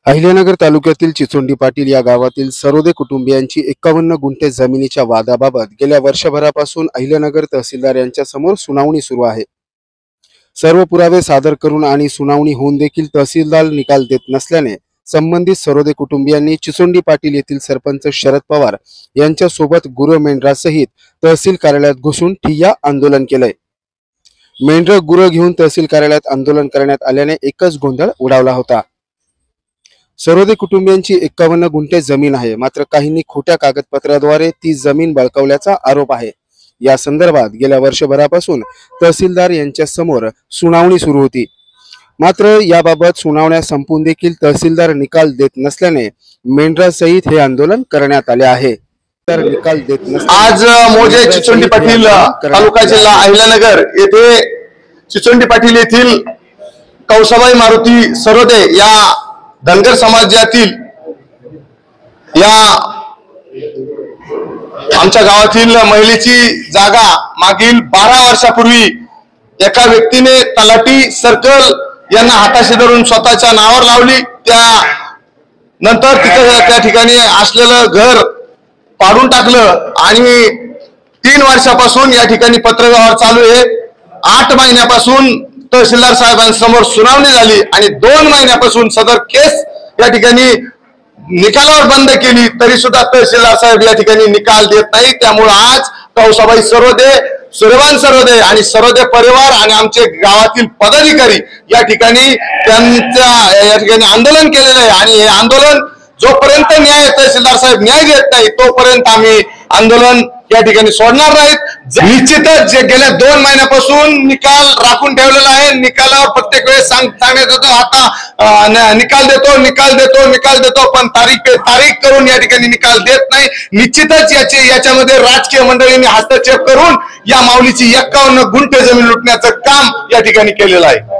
अहिल्यानगर तालुक्यातील चिचोंडी पाटील या गावातील सरोदे कुटुंबियांची 51 गुंठे जमिनीच्या वादाबाबत गेल्या वर्षभरापासून अहिल्यानगर तहसीलदार यांच्या समोर सुनावणी सुरू आहे। सर्व पुरावे सादर करून आणि सुनावणी होऊन देखील तहसीलदार निकाल देत नसल्याने संबंधित सरोदे कुटुंबियांनी चिचोंडी पाटील येथील सरपंच शरद पवार यांच्या सोबत गुरु मेंढरा सहित तहसील कार्यालयात घुसून ठिय्या आंदोलन केलंय। मेंढर गुरु घेऊन तहसील कार्यालयात आंदोलन करण्यात आल्याने एकच गोंधळ उडाला होता। सरोदे कुटुंबियांची 51 गुंठे जमीन आहे, मात्र काहींनी खोट्या कागदपत्राद्वारे ती जमीन बळकावल्याचा आरोप आहे। या संदर्भात गेल्या वर्षभरापासून तहसीलदार यांच्या समोर सुनावणी सुरू होती, मात्र याबाबत सुनावण्या संपून देखील तहसीलदार निकाल देत नसल्याने मेंढरासहित हे आंदोलन करण्यात आले आहे। तर निकाल देत आज मोजे चिचोंडी पाटील तालुका जिल्हा अहिल्यानगर येथे चिचोंडी पाटील येथील कौसाबाई मारुती सरोदे या धनगर समाजातील या आमच्या गावातील महिलेची जागा मागील 12 वर्षापूर्वी एका व्यक्तीने तलाठी सर्कल यांना हाताशी धरून स्वतःच्या नावावर लावली। त्या नंतर त्या ठिकाणी असलेलं घर पाडून टाकलं आणि 3 वर्षापासून या ठिकाणी पत्रव्यवहार चालू आहे। 8 महिन्यापासून तहसीलदार साहेबांसमोर सुनावणी झाली आणि 2 महिन्यापासून सदर केस या ठिकाणी निकालावर बंद केली, तरी सुद्धा तहसीलदार साहेब या ठिकाणी निकाल देत नाही। त्यामुळे आज कौसाबाई सरोदे, सूर्यवान सरोदे आणि सरोदे परिवार आणि आमचे गावातील पदाधिकारी या ठिकाणी त्यांच्या या ठिकाणी आंदोलन केलेलं आहे आणि हे आंदोलन जोपर्यंत तहसीलदार साहेब न्याय देत नाही तोपर्यंत आम्ही आंदोलन या ठिकाणी सोडणार नाहीत। निश्चितच गेल्या 2 महिन्यापासून निकाल राखून ठेवलेला आहे। निकालावर प्रत्येक वेळेस सांगण्यात येतो आता निकाल देतो पण तारीख करून या ठिकाणी निकाल देत नाही। निश्चितच याच्यामध्ये राजकीय मंडळींनी हस्तक्षेप करून या माऊलीची 51 गुंठे जमीन लुटण्याचं काम या ठिकाणी केलेलं आहे।